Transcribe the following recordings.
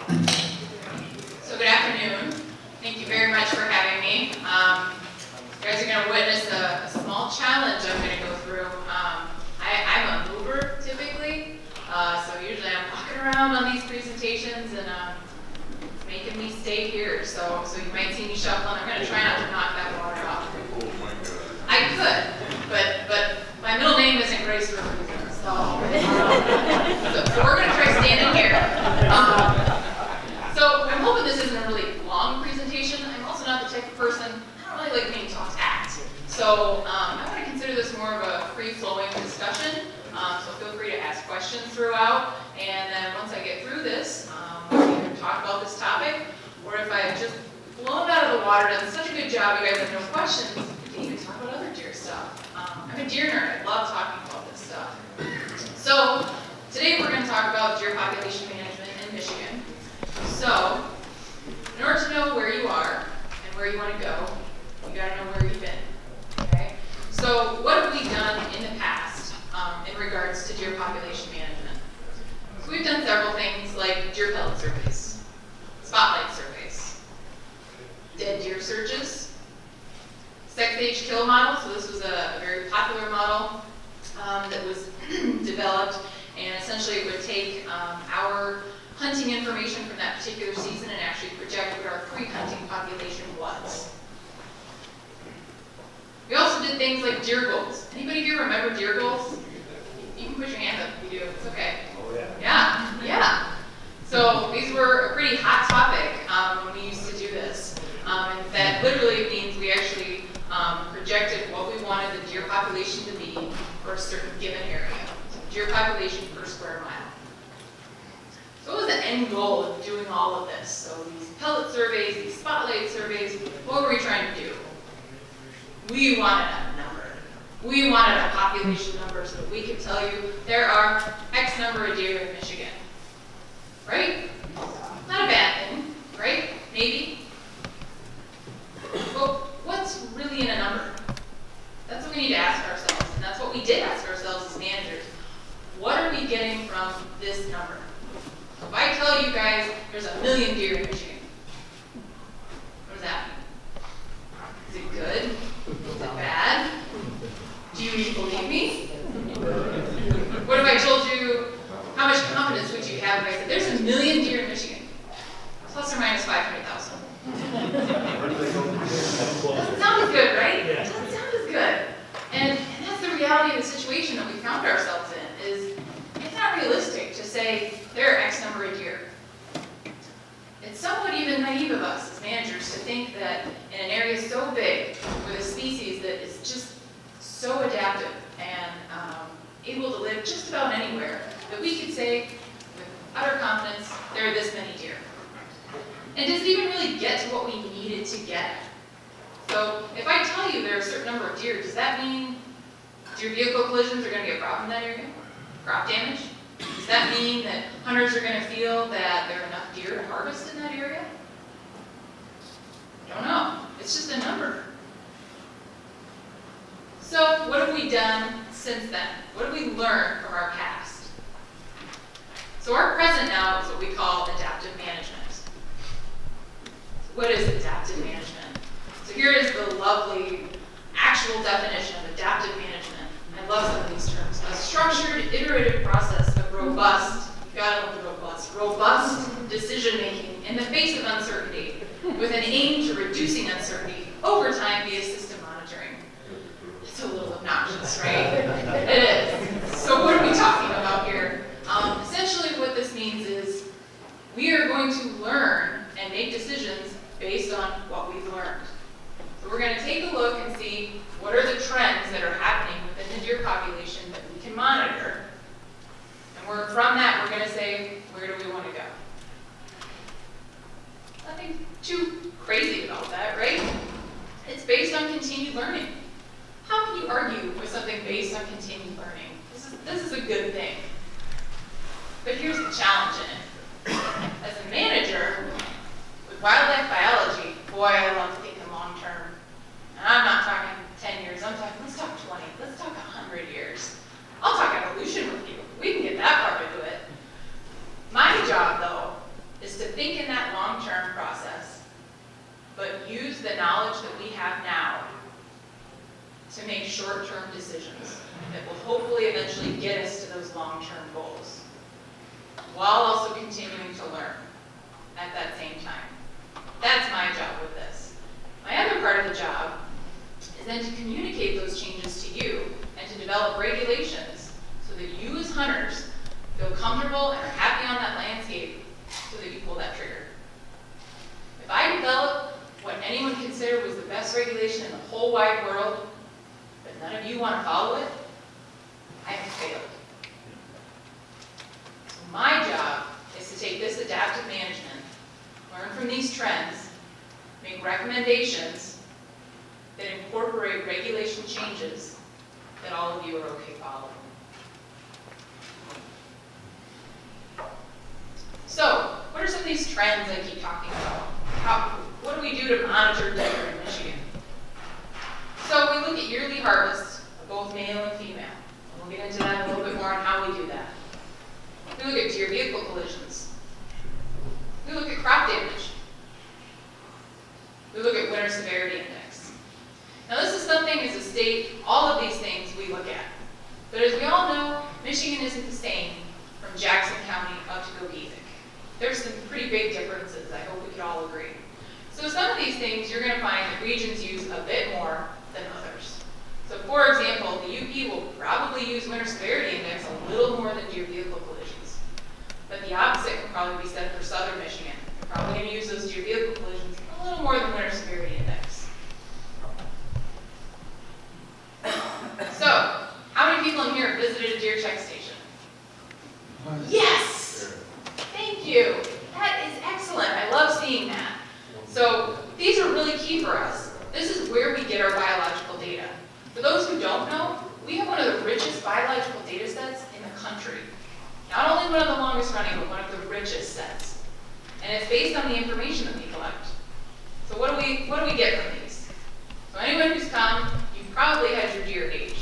So good afternoon. Thank you very much for having me. You guys are going to witness a small challenge I'm going to go through. I'm a mover typically, so usually I'm walking around on these presentations and it's making me stay here. So you might see me shuffling. I'm going to try not to knock that water off. Oh my God. I could, but my middle name isn't Grace for a reason. So we're going to try standing here. So I'm hoping this isn't a really long presentation. I'm also not the type of person, I don't really like being talked at. So I want to consider this more of a free-flowing discussion. So feel free to ask questions throughout. And then once I get through this, we'll either talk about this topic, or if I've just blown it out of the water, done such a good job, you guys have no questions, we can even talk about other deer stuff. I'm a deer nerd. I love talking about this stuff. So today we're going to talk about deer population management in Michigan. So in order to know where you are and where you want to go, you got to know where you've been. Okay? So what have we done in the past in regards to deer population management? So we've done several things like deer pellet surveys, spotlight surveys, dead deer searches, sex age kill model. So this was a very popular model that was developed, and essentially it would take our hunting information from that particular season and actually project what our pre-hunting population was. We also did things like deer goals. Anybody here remember deer goals? You can put your hand up if you do. It's okay. Oh yeah. Yeah. So these were a pretty hot topic when we used to do this. And that literally means we actually projected what we wanted the deer population to be for a certain given area. So deer population per square mile. So what was the end goal of doing all of this? So these pellet surveys, these spotlight surveys, what were we trying to do? We wanted a number. We wanted a population number so that we could tell you there are X number of deer in Michigan. Right? Not a bad thing, right? Maybe. But what's really in a number? That's what we need to ask ourselves, and that's what we did ask ourselves as managers. What are we getting from this number? So if I tell you guys there's 1 million deer in Michigan, what does that mean? Is it good? Is it bad? Do you even believe me? What if I told you, how much confidence would you have if I said there's 1 million deer in Michigan? Plus or minus 500,000. Doesn't sound as good, right? Yeah. Doesn't sound as good. And that's the reality of the situation that we found ourselves in, is it's not realistic to say there are X number of deer. It's somewhat even naive of us as managers to think that in an area so big, with a species that is just so adaptive and able to live just about anywhere, that we could say with utter confidence, there are this many deer. And does it even really get to what we needed to get? So if I tell you there are a certain number of deer, does that mean deer vehicle collisions are going to be a problem in that area? Crop damage? Does that mean that hunters are going to feel that there are enough deer to harvest in that area? I don't know. It's just a number. So what have we done since then? What have we learned from our past? So our present now is what we call adaptive management. What is adaptive management? So here is the lovely actual definition of adaptive management. I love some of these terms. A structured, iterative process of robust, you've got to love the robust decision-making in the face of uncertainty, with an aim to reducing uncertainty over time via system monitoring. It's a little obnoxious, right? It is. So what are we talking about here? Essentially what this means is we are going to learn and make decisions based on what we've learned. So we're going to take a look and see what are the trends that are happening within the deer population that we can monitor. And from that, we're going to say, where do we want to go? Nothing too crazy about that, right? It's based on continued learning. How can you argue with something based on continued learning? This is a good thing. But here's the challenge in it. As a manager, with wildlife biology, boy, I love thinking long term. And I'm not talking 10 years, I'm talking, let's talk 20, let's talk 100 years. I'll talk evolution with you. We can get that part into it. My job, though, is to think while also continuing to learn at that same time. That's my job with this. My other part of the job is then to communicate those changes to you and to develop regulations so that you as hunters feel comfortable and are happy on that landscape so that you pull that trigger. If I develop what anyone considered was the best regulation in the whole wide world, but none of you want to follow it, I have failed. So my job is to take this adaptive management, learn from these trends, make recommendations that incorporate regulation changes that all of you are okay following. So, what are some of these trends I keep talking about? What do we do to monitor deer in Michigan? So, we look at yearly harvests of both male and female. And we'll get into that a little bit more on how we do that. We look at deer vehicle collisions. We look at crop damage. We look at winter severity index. Now this is something as a state, all of these things we look at. But as we all know, Michigan isn't the same from Jackson County up to Gogeethic. There's some pretty big differences, I hope we could all agree. So some of these things you're going to find that regions use a bit more than others. So for example, the UP will probably use winter severity index a little more than deer vehicle collisions. But the opposite can probably be said for southern Michigan. They're probably going to use those deer vehicle collisions a little more than winter severity index. So, how many people in here have visited a deer check station? Yes! Thank you. That is excellent. I love seeing that. So, these are really key for us. This is where we get our biological data. For those who don't know, we have one of the richest biological data sets in the country. Not only one of the longest running, but one of the richest sets. And it's based on the information that we collect. So what do we get from these? So anyone who's come, you've probably had your deer aged.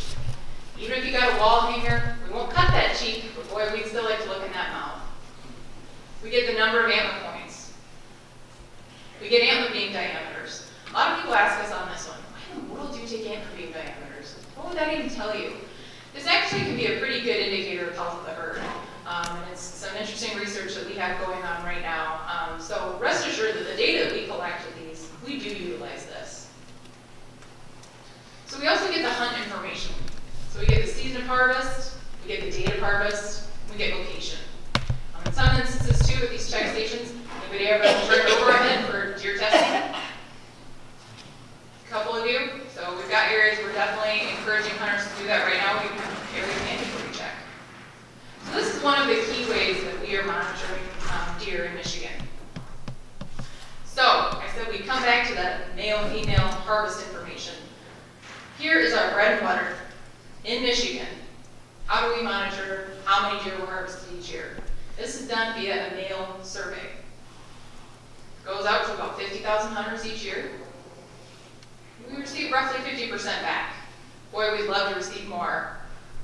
Even if you got a wall hanger, we won't cut that cheek, but boy, we'd still like to look in that mouth. We get the number of antler points. We get antler beam diameters. A lot of people ask us on this one, why in the world do you take antler beam diameters? What would that even tell you? This actually can be a pretty good indicator of health of the herd. And it's some interesting research that we have going on right now. So rest assured that the data that we collect with these, we do utilize this. So we also get the hunt information. So we get the season of harvest, we get the date of harvest, we get location. In some instances too, at these check stations, anybody ever turned over a head for deer testing? A couple of you. So we've got areas we're definitely encouraging hunters to do that right now. We have area mandatory check. So this is one of the key ways that we are monitoring deer in Michigan. So, I said we come back to that male-female harvest information. Here is our bread and butter in Michigan. How do we monitor how many deer were harvested each year? This is done via a male survey. It goes out to about 50,000 hunters each year. We receive roughly 50% back. Boy, we'd love to receive more.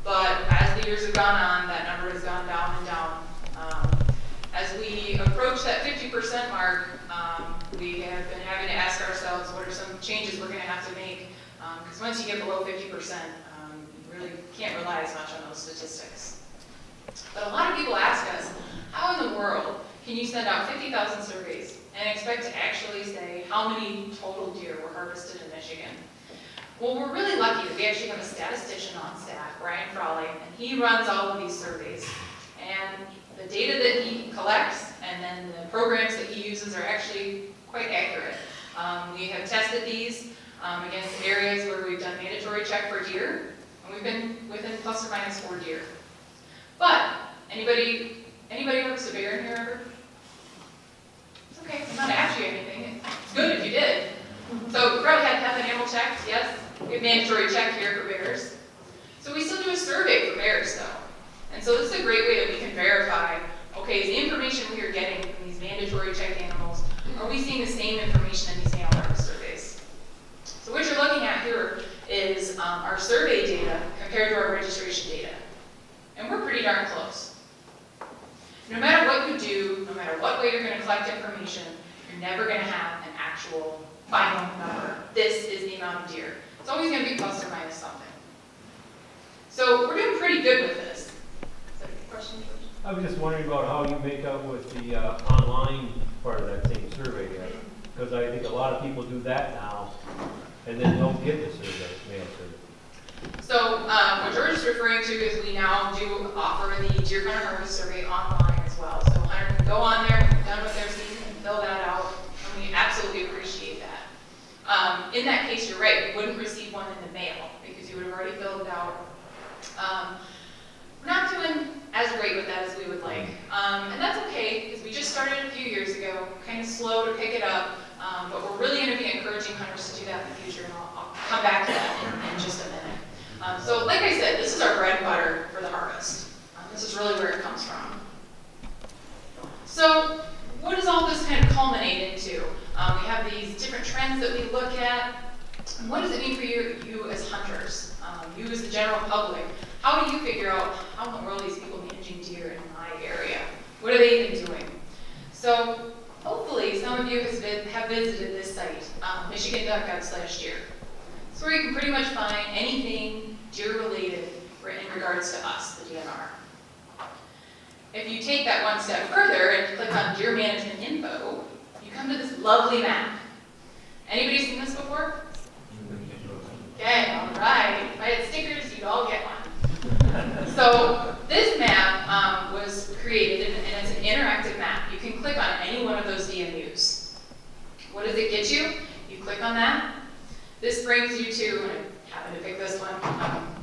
But as the years have gone on, that number has gone down and down. As we approach that 50% mark, we have been having to ask ourselves what are some changes we're going to have to make. Because once you get below 50%, you really can't rely as much on those statistics. But a lot of people ask us, how in the world can you send out 50,000 surveys and expect to actually say how many total deer were harvested in Michigan? Well, we're really lucky that we actually have a statistician on staff, Brian Frawley, and he runs all of these surveys. And the data that he collects and then the programs that he uses are actually quite accurate. We have tested these against areas where we've done mandatory check for deer, and we've been within plus or minus 4 deer. But, anybody harvest a bear in here ever? It's okay, I'm not after you anything. It's good if you did. So, we probably had an animal checked, yes. We have mandatory check here for bears. So we still do a survey for bears though. And so this is a great way that we can verify, okay, is the information we are getting from these mandatory checked animals, are we seeing the same information in these animal harvest surveys? So what you're looking at here is our survey data compared to our registration data. And we're pretty darn close. No matter what you do, no matter what way you're going to collect information, you're never going to have an actual final number. This is the amount of deer. It's always going to be plus or minus something. So we're doing pretty good with this. Is that a good question, George? I was just wondering about how you make out with the online part of that same survey yet. Because I think a lot of people do that now and then don't get the survey, mail survey. So what George is referring to is we now do offer the Deer Hunter Harvest Survey online as well. So hunter can go on there, when they're done with their season, and fill that out, and we absolutely appreciate that. In that case, you're right, we wouldn't receive one in the mail because you would have already filled it out. We're not doing as great with that as we would like. And that's okay, because we just started a few years ago, kind of slow to pick it up, but we're really going to be encouraging hunters to do that in the future, and I'll come back to that in just a minute. So like I said, this is our bread and butter for the harvest. This is really where it comes from. So what does all this kind of culminate into? We have these different trends that we look at. And what does it mean for you as hunters? You as the general public? How do you figure out how in the world are these people managing deer in my area? What are they even doing? So hopefully some of you have visited this site, michigan.gov/deer. It's where you can pretty much find anything deer related in regards to us, the DNR. If you take that one step further and click on deer management info, you come to this lovely map. Anybody seen this before? Okay, all right. If I had stickers, you'd all get one. So this map was created, and it's an interactive map. You can click on any one of those DMUs. What does it get you? You click on that. This brings you to, and I happen to pick this one,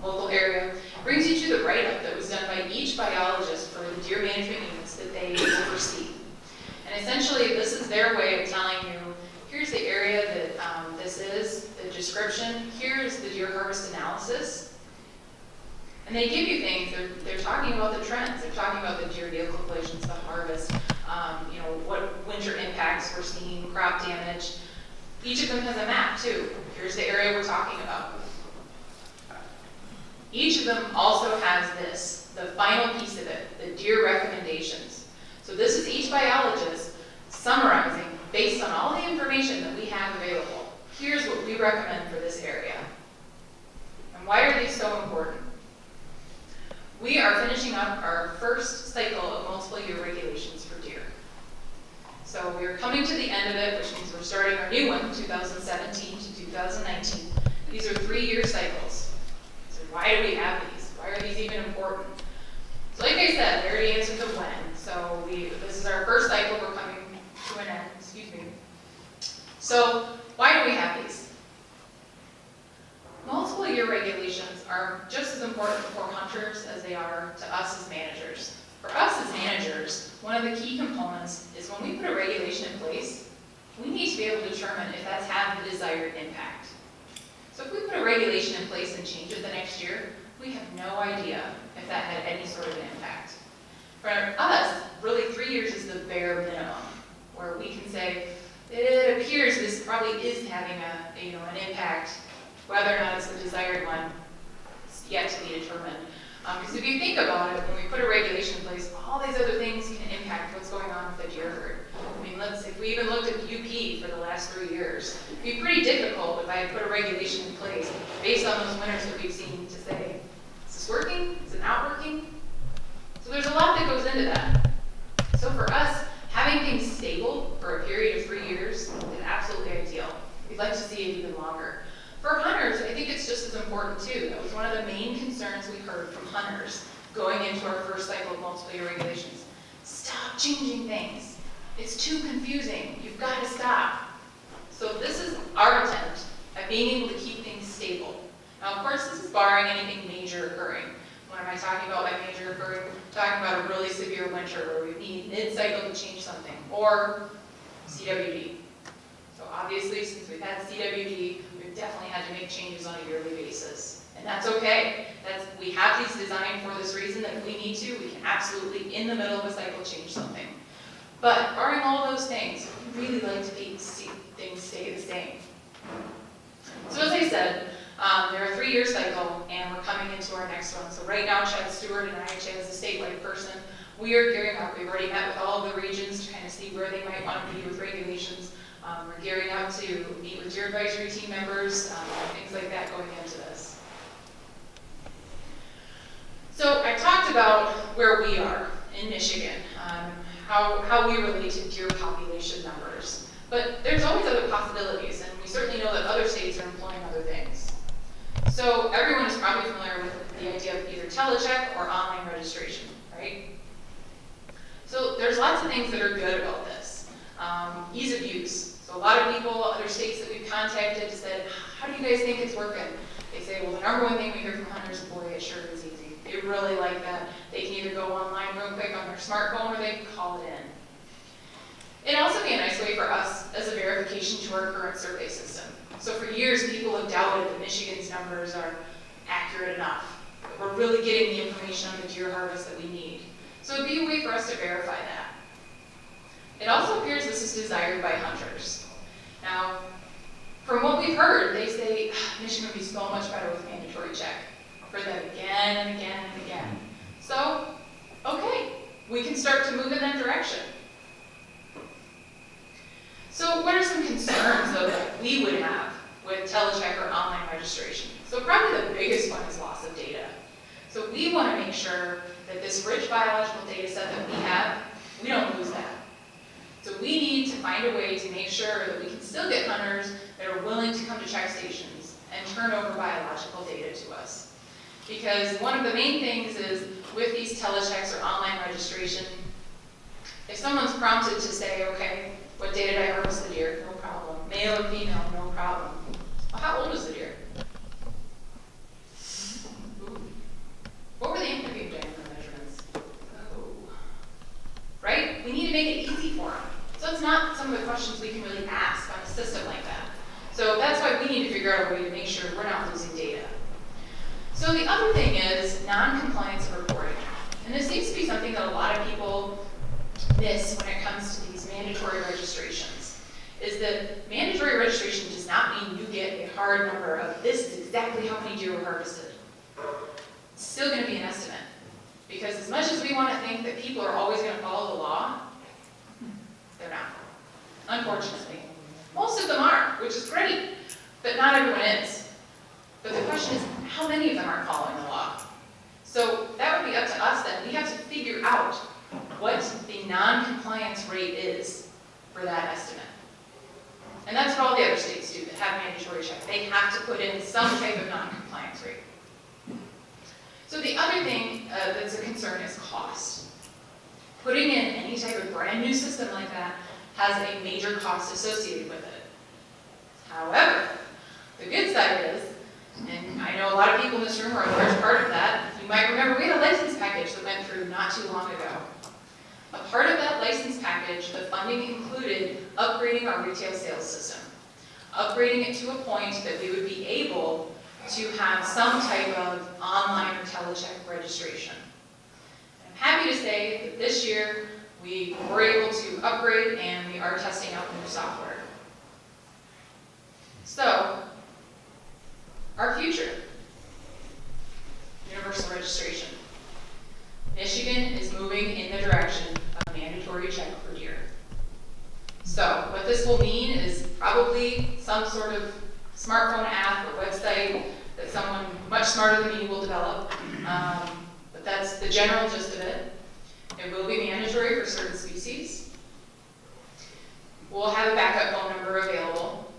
local area, brings you to the write-up that was done by each biologist for the deer management units that they oversee. And essentially, this is their way of telling you, here's the area that this is, the description, here's the deer harvest analysis. And they give you things, they're talking about the trends, they're talking about the deer vehicle populations, the harvest, what winter impacts we're seeing, crop damage. Each of them has a map too. Here's the area we're talking about. Each of them also has this, the final piece of it, the deer recommendations. So this is each biologist summarizing based on all the information that we have available. Here's what we recommend for this area. And why are these so important? We are finishing up our first cycle of multiple year regulations for deer. So we're coming to the end of it, which means we're starting our new one, 2017 to 2019. These are 3-year cycles. So why do we have these? Why are these even important? So like I said, I already answered the when. So this is our first cycle, we're coming to an end, excuse me. So why do we have these? Multiple year regulations are just as important for hunters as they are to us as managers. For us as managers, one of the key components is when we put a regulation in place, we need to be able to determine if that's had the desired impact. So if we put a regulation in place and change it the next year, we have no idea if that had any sort of an impact. For us, really 3 years is the bare minimum, where we can say, it appears this probably is having an impact. Whether or not it's the desired one, it's yet to be determined. Because if you think about it, when we put a regulation in place, all these other things can impact what's going on with the deer herd. I mean, if we even looked at the UP for the last 3 years, it'd be pretty difficult if I had put a regulation in place based on those winters that we've seen to say, is this working? Is it not working? So there's a lot that goes into that. So for us, having things stable for a period of 3 years is absolutely ideal. We'd like to see it even longer. For hunters, I think it's just as important too. That was one of the main concerns we heard from hunters going into our first cycle of multiple year regulations. Stop changing things. It's too confusing. You've got to stop. So this is our attempt at being able to keep things stable. Now, of course, this is barring anything major occurring. What am I talking about by major occurring? I'm talking about a really severe winter where we need mid-cycle to change something, or CWD. So obviously, since we've had CWD, we've definitely had to make changes on a yearly basis. And that's okay. We have these designed for this reason that if we need to, we can absolutely, in the middle of a cycle, change something. But barring all those things, we really like to see things stay the same. So as I said, they're a 3-year cycle, and we're coming into our next one. So right now, Chad Stewart and I, Chad is a statewide person, we are gearing up. We've already met with all of the regions to kind of see where they might want to be with regulations. We're gearing up to meet with deer advisory team members, things like that going into this. So I talked about where we are. in Michigan, how we relate to deer population numbers. But there's always other possibilities, and we certainly know that other states are employing other things. So everyone is probably familiar with the idea of either Telecheck or online registration, right? So there's lots of things that are good about this. Ease of use. So a lot of people, other states that we've contacted said, how do you guys think it's working? They say, well, the number one thing we hear from hunters is, boy, it sure is easy. They really like that. They can either go online real quick on their smartphone or they can call it in. It'd also be a nice way for us as a verification to our current survey system. So for years, people have doubted that Michigan's numbers are accurate enough, that we're really getting the information on the deer harvest that we need. So it'd be a way for us to verify that. It also appears this is desired by hunters. Now, from what we've heard, they say, Michigan would be so much better with mandatory check. For them again and again and again. So, okay, we can start to move in that direction. So what are some concerns, though, that we would have with Telecheck or online registration? So probably the biggest one is loss of data. So we want to make sure that this rich biological data set that we have, we don't lose that. So we need to find a way to make sure that we can still get hunters that are willing to come to check stations and turn over biological data to us. Because one of the main things is, with these telechecks or online registration, if someone's prompted to say, okay, what day did I harvest the deer? No problem. Male or female? No problem. Well, how old was the deer? Ooh. What were the interview diameter measurements? Oh. Right? We need to make it easy for them. So it's not some of the questions we can really ask on a system like that. So that's why we need to figure out a way to make sure we're not losing data. So the other thing is non-compliance of reporting. And this seems to be something that a lot of people miss when it comes to these mandatory registrations, is that mandatory registration does not mean you get a hard number of this is exactly how many deer were harvested. It's still going to be an estimate. Because as much as we want to think that people are always going to follow the law, they're not, unfortunately. Most of them are, which is great, but not everyone is. But the question is, how many of them are following the law? So that would be up to us then. We have to figure out what the non-compliance rate is for that estimate. And that's what all the other states do that have mandatory check. They have to put in some type of non-compliance rate. So the other thing that's a concern is cost. Putting in any type of brand new system like that has a major cost associated with it. However, the good side is, and I know a lot of people in this room are a large part of that, you might remember we had a license package that went through not too long ago. A part of that license package, the funding included upgrading our retail sales system. Upgrading it to a point that we would be able to have some type of online or telecheck registration. I'm happy to say that this year we were able to upgrade and we are testing out new software. So, our future, universal registration. Michigan is moving in the direction of mandatory check for deer. So what this will mean is probably some sort of smartphone app or website that someone much smarter than me will develop. But that's the general gist of it. It will be mandatory for certain species. We'll have a backup phone number available.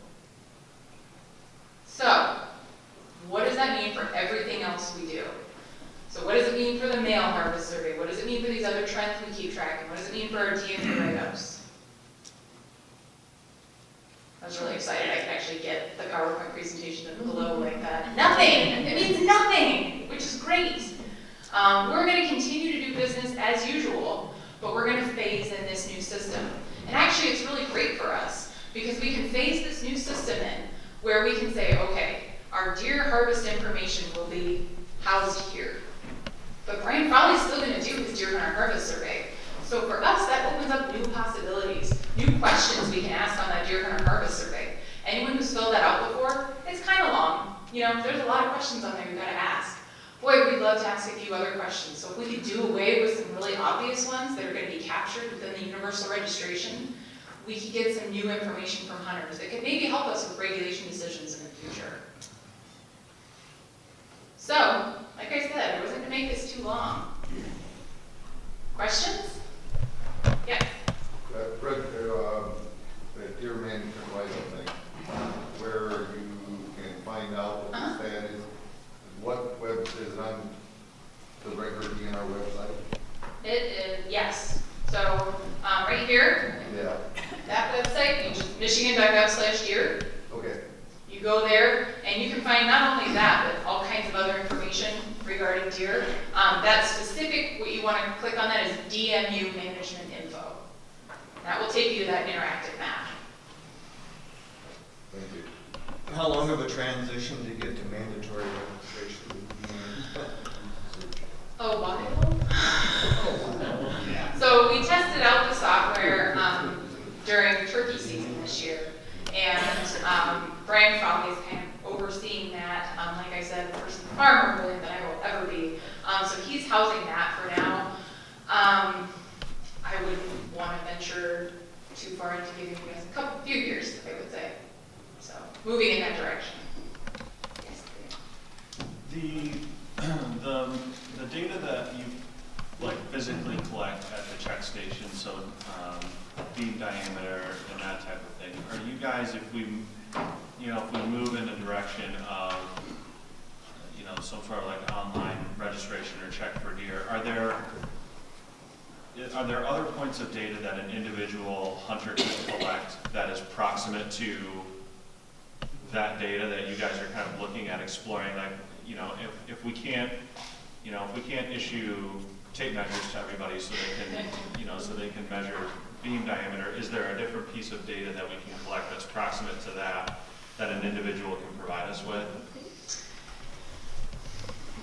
So, what does that mean for everything else we do? So what does it mean for the male harvest survey? What does it mean for these other trends we keep tracking? What does it mean for our DNA write-ups? I was really excited I could actually get the PowerPoint presentation below like that. Nothing! It means nothing, which is great. We're going to continue to do business as usual, but we're going to phase in this new system. And actually, it's really great for us because we can phase this new system in where we can say, okay, our deer harvest information will be housed here. But Brian probably still going to do his deer hunter harvest survey. So for us, that opens up new possibilities, new questions we can ask on that deer hunter harvest survey. Anyone who's filled that out before, it's kind of long. You know, there's a lot of questions on there you've got to ask. Boy, we'd love to ask a few other questions. So if we could do away with some really obvious ones that are going to be captured within the universal registration, we could get some new information from hunters that could maybe help us with regulation decisions in the future. So, like I said, I wasn't going to make this too long. Questions? Yes? Fred, that deer management license thing, where you can find out what the status is, what web is it on the regular DNR website? It is, yes. So, right here, Yeah, that website, michigan.gov/deer. okay, You go there, and you can find not only that, but all kinds of other information regarding deer. That specific, what you want to click on that is DMU management info. That will take you to that interactive map. thank you. How long of a transition to get to mandatory registration? A while. So we tested out the software during turkey season this year, and Brian Frawley is kind of overseeing that. Like I said, the first farmer really that I will ever be. So he's housing that for now. I wouldn't want to venture too far into giving you guys a few years, I would say. So moving in that direction. Yes. The data that you like physically collect at the check station, so beam diameter and that type of thing, are you guys, if we move in the direction of some sort of like online registration or check for deer, are there other points of data that an individual hunter can collect that is proximate to that data that you guys are kind of looking at exploring? Like, if we can't issue tape measures to everybody so they can measure beam diameter, is there a different piece of data that we can collect that's proximate to that an individual can provide us with?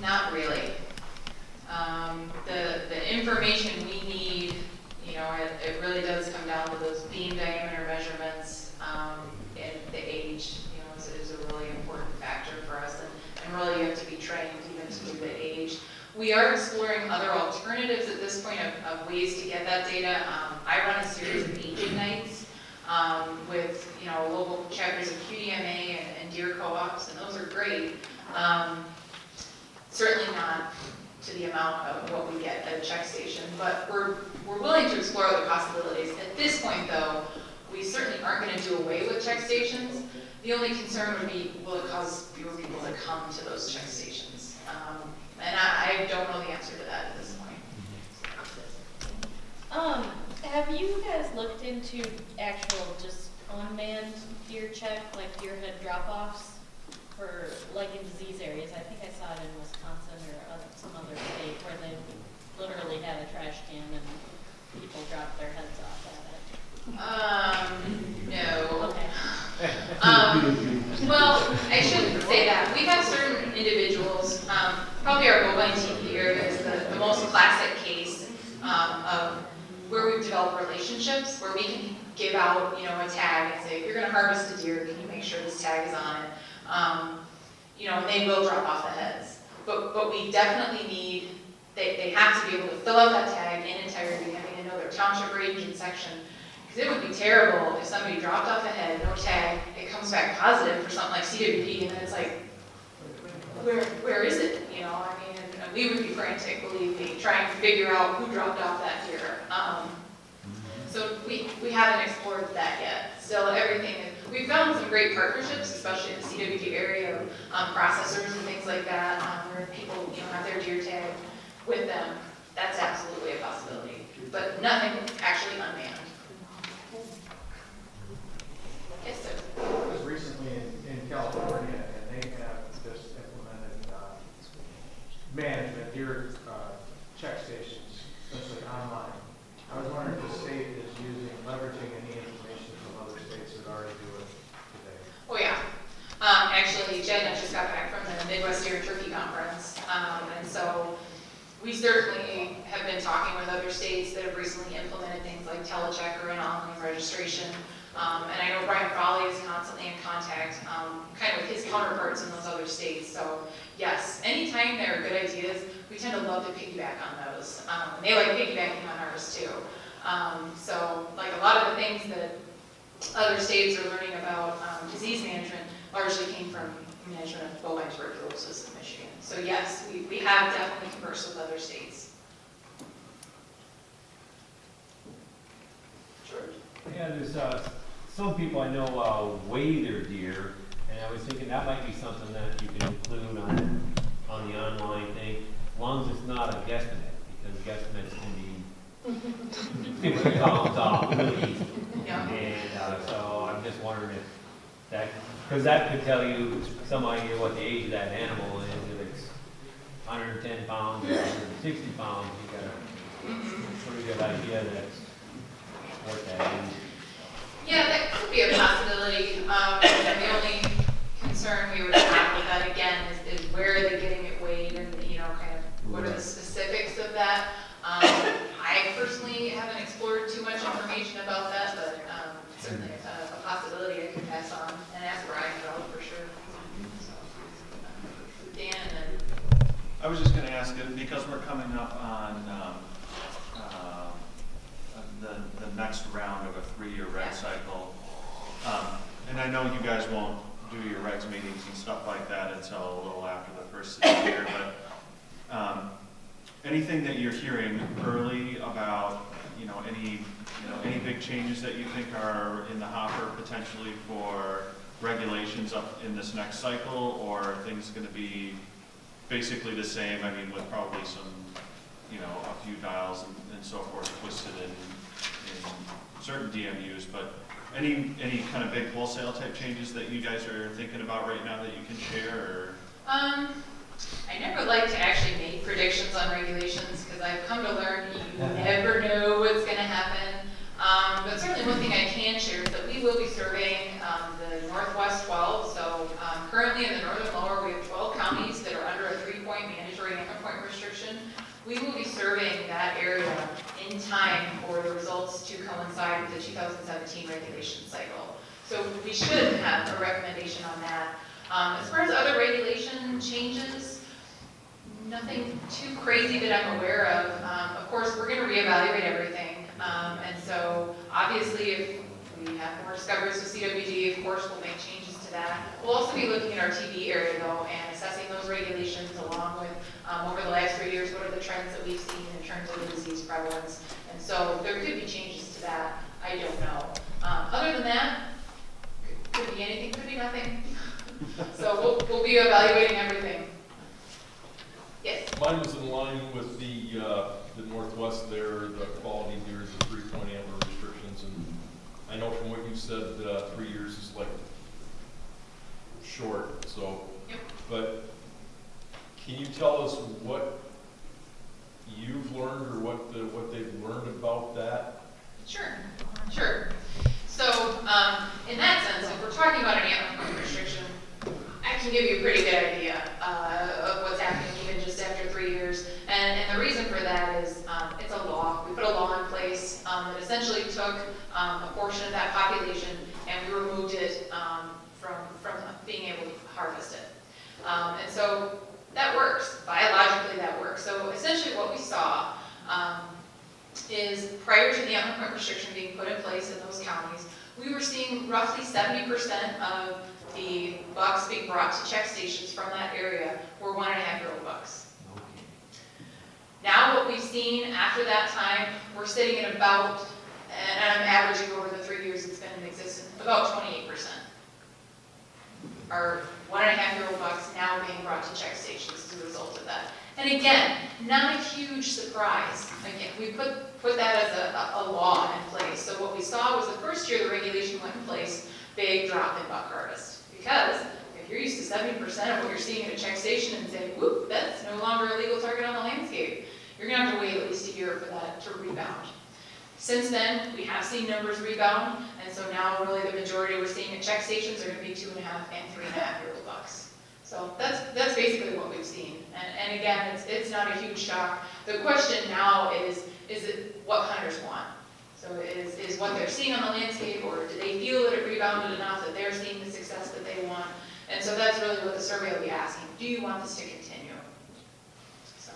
Not really. The information we need, it really does come down to those beam diameter measurements, and the age, is a really important factor for us, and really you have to be trained even to do the age. We are exploring other alternatives at this point of ways to get that data. I run a series of aging nights with local chapters of QDMA and deer co-ops, and those are great. Certainly not to the amount of what we get at a check station, but we're willing to explore other possibilities. At this point, though, we certainly aren't going to do away with check stations. The only concern would be, will it cause fewer people to come to those check stations? And I don't know the answer to that at this point. Have you guys looked into actual just unmanned deer check, like deer head drop-offs for like in disease areas? I think I saw it in Wisconsin or some other state where they literally had a trash can and people dropped their heads off at it. No. Okay. Well, I shouldn't say that. We have certain individuals, probably our bovine TP area is the most classic case of where we've developed relationships, where we can give out, a tag and say, if you're going to harvest a deer, can you make sure this tag is on it? And they will drop off the heads. But we definitely need, they have to be able to fill out that tag in entirety, having to know their township range and section. Because it would be terrible if somebody dropped off a head, no tag, it comes back positive for something like CWP, and then it's like, where is it? And we would be frantic, believe me, trying to figure out who dropped off that deer. So we haven't explored that yet. Still, everything we've found some great partnerships, especially in the CWP area, processors and things like that, where people have their deer tag with them. That's absolutely a possibility, but nothing actually unmanned. Yes, sir. I was recently in California, and they have just implemented management deer check stations, essentially online. I was wondering if the state is leveraging any information from other states that already do it today. Oh yeah. Actually, Jen and I just got back from the Midwest Deer and Turkey Conference, and so we certainly have been talking with other states that have recently implemented things like Telecheck or an online registration. And I know Brian Frawley is constantly in contact kind of with his counterparts in those other states. So yes, anytime there are good ideas, we tend to love to piggyback on those. And they like piggybacking on ours too. So like a lot of the things that other states are learning about disease management largely came from management of bovine tuberculosis in Michigan. So yes, we have definitely conversed with other states. Yeah, there's, some people I know, weigh their deer, and I was thinking that might be something that you can include on the online thing, as long as it's not a guesstimate, because guesstimates can be 50 pounds off really easy. Yeah. And, so I'm just wondering if that, because that could tell you some idea what the age of that animal is, if it's 110 pounds or 160 pounds, you got a pretty good idea that's what that is. Yeah, that could be a possibility. And the only concern we would have with that again is where are they getting it weighed and, you know, kind of what are the specifics of that. I personally haven't explored too much information about that, but certainly a possibility I could pass on and ask Brian about for sure. So, Dan and then. I was just gonna ask, because we're coming up on, the next round of a 3-year reg cycle, and I know you guys won't do your regs meetings and stuff like that until a little after the first of the year, but, anything that you're hearing early about, any big changes that you think are in the hopper potentially for regulations up in this next cycle, or are things gonna be basically the same? I mean, with probably some, a few dials and so forth twisted in certain DMUs, but any kind of big wholesale type changes that you guys are thinking about right now that you can share, or? I never like to actually make predictions on regulations because I've come to learn you never know what's going to happen. But certainly one thing I can share is that we will be surveying the Northwest 12. So currently in the Northern Lower, we have 12 counties that are under a 3-point mandatory Antler Point restriction. We will be surveying that area in time for the results to coincide with the 2017 regulation cycle. So we should have a recommendation on that. As far as other regulation changes, nothing too crazy that I'm aware of. Of course, we're going to reevaluate everything. And so obviously if we have more discoveries with CWD, of course we'll make changes to that. We'll also be looking at our TB area though and assessing those regulations along with over the last 3 years, what are the trends that we've seen in terms of the disease prevalence. And so there could be changes to that. I don't know. Other than that, could be anything, could be nothing. So we'll be evaluating everything. Yes? Mine was in line with the Northwest there, the quality deer, the 3-point antler restrictions, and I know from what you said, 3 years is like short, so. Yep. But can you tell us what you've learned or what they've learned about that? Sure. So in that sense, if we're talking about an antler point restriction, I can give you a pretty good idea of what's happening even just after 3 years. And the reason for that is it's a law. We put a law in place that essentially took a portion of that population and we removed it from being able to harvest it. And so that works. Biologically, that works. So essentially what we saw is prior to the antler point restriction being put in place in those counties, we were seeing roughly 70% of the bucks being brought to check stations from that area were 1.5-year-old bucks. Now what we've seen after that time, we're sitting at about, and I'm averaging over the 3 years it's been in existence, about 28%. Our 1.5-year-old bucks now being brought to check stations as a result of that. And again, not a huge surprise. Again, we put that as a law in place. So what we saw was the first year the regulation went in place, big drop in buck harvest. Because if you're used to 70% of what you're seeing at a check station and say, whoop, that's no longer a legal target on the landscape, you're going to have to wait at least a year for that to rebound. Since then, we have seen numbers rebound, and so now really the majority we're seeing at check stations are going to be 2.5 and 3.5-year-old bucks. So that's basically what we've seen. And again, it's not a huge shock. The question now is it what hunters want? So is what they're seeing on the landscape, or do they feel that it rebounded enough that they're seeing the success that they want? And so that's really what the survey will be asking. Do you want this to continue? So,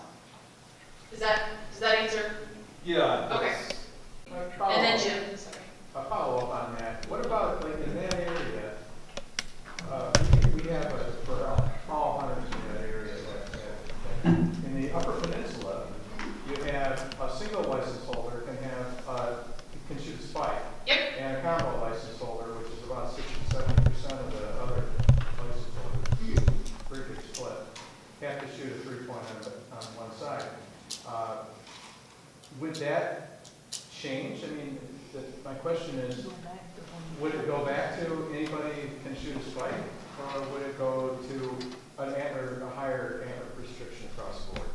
does that answer? Yeah. Okay. And then Jim, sorry. A follow-up on that. What about, like, in that area, we have for all hunters in that area, in the Upper Peninsula, you have a single license holder can shoot a spike. Yep. And mean, my question is, would it go back to anybody can shoot a spike? Or would it go to a higher antler restriction across the board?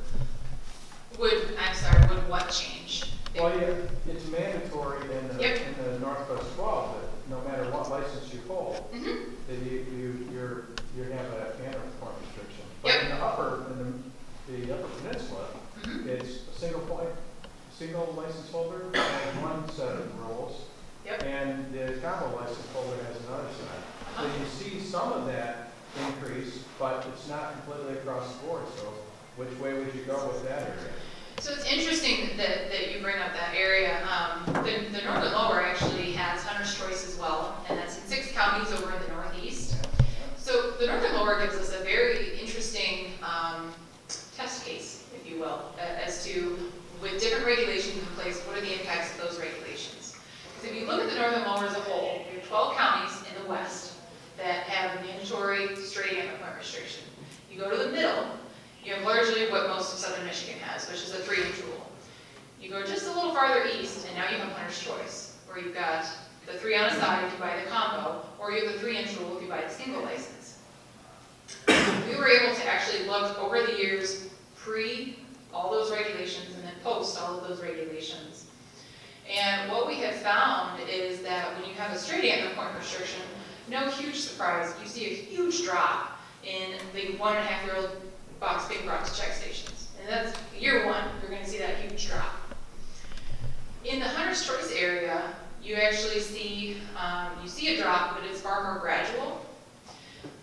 Would what change? Well, yeah, it's mandatory in the, Yep. in the Northwest 12 that no matter what license you hold, Mhm. that you have an antler point restriction. But Yep. in the upper peninsula, Mhm. it's a single license holder has one set of rules, Yep. and the combo license holder has another set. So you see some of that increase, but it's not completely across the board, so which way would you go with that area? So it's interesting that you bring up that area. The northern lower actually has hunter's choice as well, and that's in 6 counties over in the northeast. So the northern lower gives us a very interesting test case, if you will, as to, with different regulations in place, what are the impacts of those regulations? Because if you look at the northern lower as a whole, we have 12 counties in the west that have a mandatory straight antler point restriction. You go to the middle, you have largely what most of southern Michigan has, which is a 3-inch rule. You go just a little farther east, and now you have hunter's choice, where you've got the 3 on a side if you buy the combo, or you have the 3-inch rule if you buy the single license. We were able to actually look over the years, pre all those regulations and then post all of those regulations. And what we have found is that when you have a straight antler point restriction, no huge surprise, you see a huge drop in the 1.5-year-old bucks being brought to check stations. And that's year 1, you're going to see that huge drop. In the hunter's choice area, you actually see, a drop, but it's far more gradual.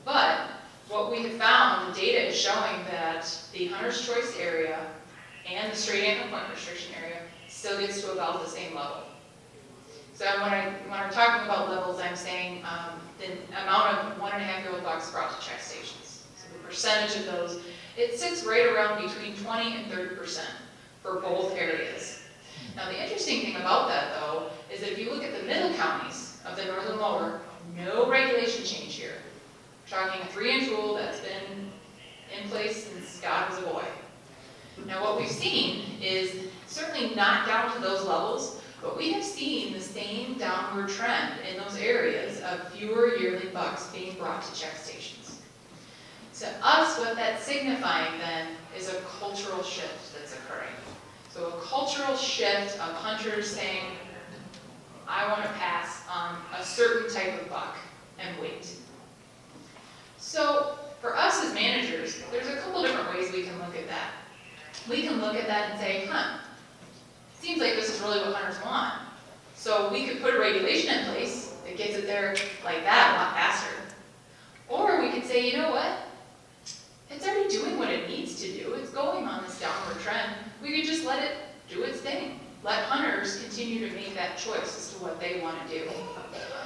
But what we have found, the data is showing that the hunter's choice area and the straight antler point restriction area still gets to about the same level. So when I'm talking about levels, I'm saying the amount of 1.5-year-old bucks brought to check stations. So the percentage of those, it sits right around between 20 and 30% for both areas. Now the interesting thing about that though, is that if you look at the middle counties of the northern lower, no regulation change here. We're talking a 3-inch rule that's been in place since God was a boy. Now what we've seen is certainly not down to those levels, but we have seen the same downward trend in those areas of fewer yearly bucks being brought to check stations. To us, what that's signifying then is a cultural shift that's occurring. So a cultural shift of hunters saying, I want to pass on a certain type of buck and wait. So for us as managers, there's a couple different ways we can look at that. We can look at that and say, seems like this is really what hunters want. So we could put a regulation in place that gets it there like that a lot faster. Or we could say, you know what? It's already doing what it needs to do. It's going on this downward trend. We could just let it do its thing. Let hunters continue to make that choice as to what they want to do.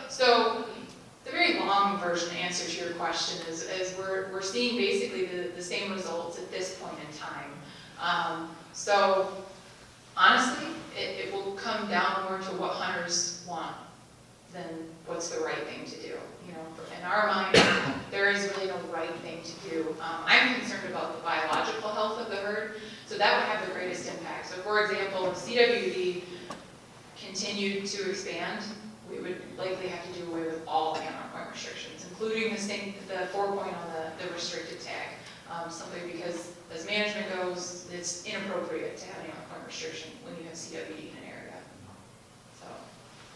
So the very long version answer to your question is we're seeing basically the same results at this point in time. So honestly, it will come down more to what hunters want than what's the right thing to do. You know, in our mind, there is really no right thing to do. I'm concerned about the biological health of the herd, so that would have the greatest impact. So for example, if CWD continued to expand, we would likely have to do away with all antler point restrictions, including the 4-point on the restricted tag. Simply because, as management goes, it's inappropriate to have an antler point restriction when you have CWD in an area. So,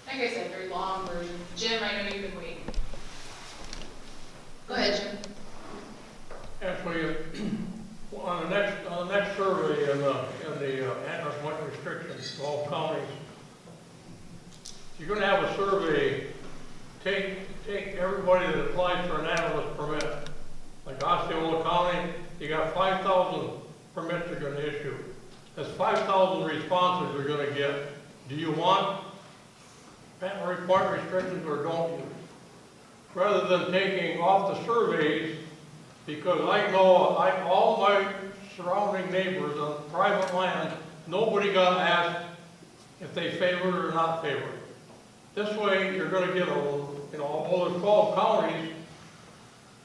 like I said, very long version. Jim, I know you've been waiting. Go ahead, Jim. Actually, on the next survey in the Antler Point Restrictions, 12 counties, you're going to have a survey, take everybody that applies for an analyst permit. Like Osceola County, you got 5,000 permits you're going to issue. That's 5,000 responses you're going to get. Do you want Antler Point Restrictions or don't you? Rather than taking off the surveys, because I know all my surrounding neighbors on private land, nobody got asked if they favored or not favored. This way, you're going to get all the 12 counties,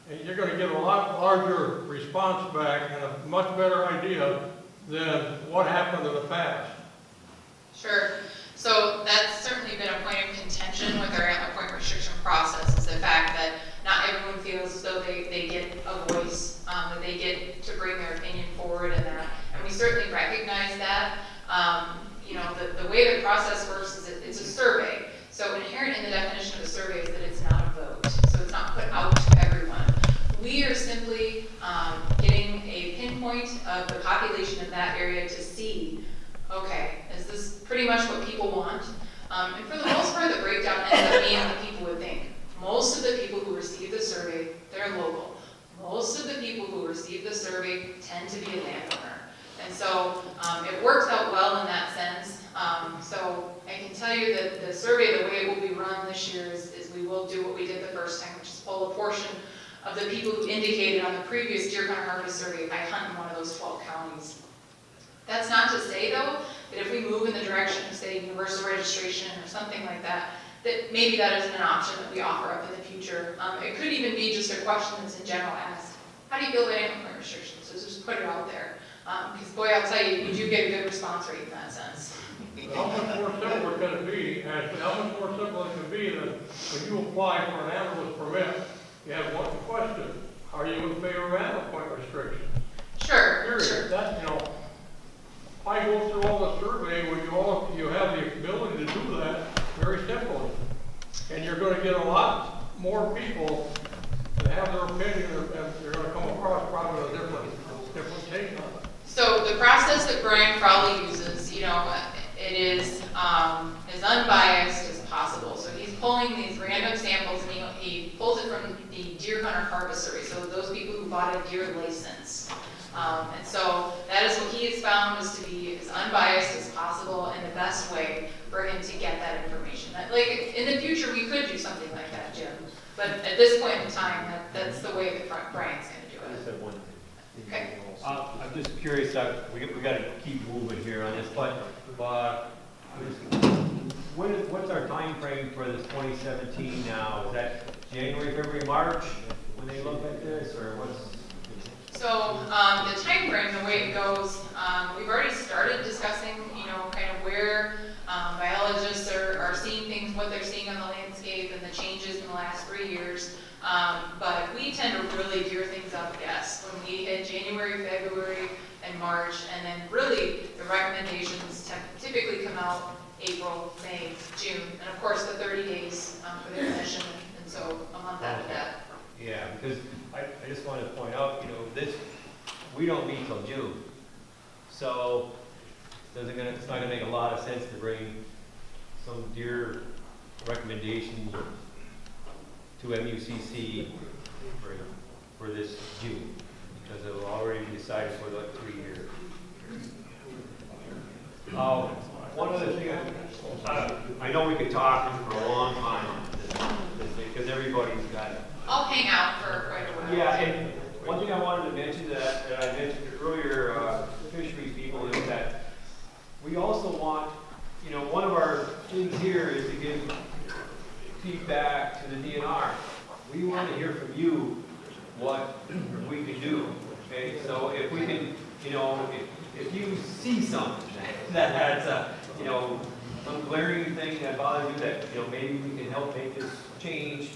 and you're going to get a lot larger response back and a much better idea than what happened in the past. Sure. So that's certainly been a point of contention with our Antler Point restriction process, is the fact that not everyone feels as though they get a voice, that they get to bring their opinion forward and that, and we certainly recognize that. You know, the way the process works is it's a survey. So inherent in the definition of a survey is that it's not a vote. So it's not put out to everyone. We are simply getting a pinpoint of the population of that area to see, okay, is this pretty much what people want? And for the most part, the breakdown ends up being what people would think. Most of the people who receive the survey, they're local. Most of the people who receive the survey tend to be a landowner. And so it works out well in that sense. So I can tell you that the survey, the way it will be run this year is we will do what we did the first time, which is pull a portion of the people who indicated on the previous deer hunter harvest survey by hunt in one of those 12 counties. That's not to say, though, that if we move in the direction of, say, universal registration or something like that, that maybe that isn't an option that we offer up in the future. It could even be just a question that's in general asked. How do you feel about Antler Point restrictions? So just put it out there. Because boy, I'll tell you, you do get a good response rate in that sense. How much more simple can it be, Ashley, how much more simple it can be than when you apply for an animal permit, you have one question, are you in favor of Antler Point restrictions? Sure, Period. sure. That, you know, I go through all the survey when you have the ability to do that very simply. And you're gonna get a lot more people that have their opinion, and you're gonna come across probably a different take on it. So the process that Brian Crowley uses, you know, it is as unbiased as possible. So he's pulling these random samples, and he pulls it from the deer hunter harvest survey. So those people who bought a deer license. And so that is what he has found is to be as unbiased as possible and the best way for him to get that information. Like in the future, we could do something like that, Jim. But at this point in time, that's the way that Brian's going to do I just it. have one thing. Okay. I'm just curious, we got to keep moving here on this, but what's our time frame for this 2017 now? Is that January, February, March when they look at this, or what's? So the time frame, the way it goes, we've already started discussing, you know, kind of where biologists are seeing things, what they're seeing on the landscape and the changes in the last 3 years. But we tend to really gear things up, yes, when we hit January, February, and March, and then really the recommendations typically come out April, May, June, and of course the 30 days for the commission, and so a month after that. Yeah, because I just wanted to point out, you know, we don't meet till June. So it's not gonna make a lot of sense to bring some deer recommendations to MUCC for this June, because it will already be decided for the 3 years. One other thing, I know we could talk for a long time on this because everybody's got it. I'll hang out for quite a while. Yeah, and one thing I wanted to mention that I mentioned earlier, fisheries people, is that we also want, you know, one of our things here is to give feedback to the DNR. We want to hear from you what we can do, okay? So if we can, you know, if you see something that's you know, some glaring thing that bothers you that, you know, maybe we can help make this change,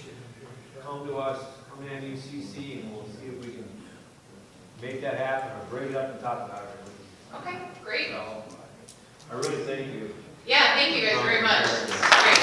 come to us, come to MUCC, and we'll see if we can make that happen or bring it up and talk about it. Okay, great. So, I really thank you. Yeah, thank you guys very much. This is great.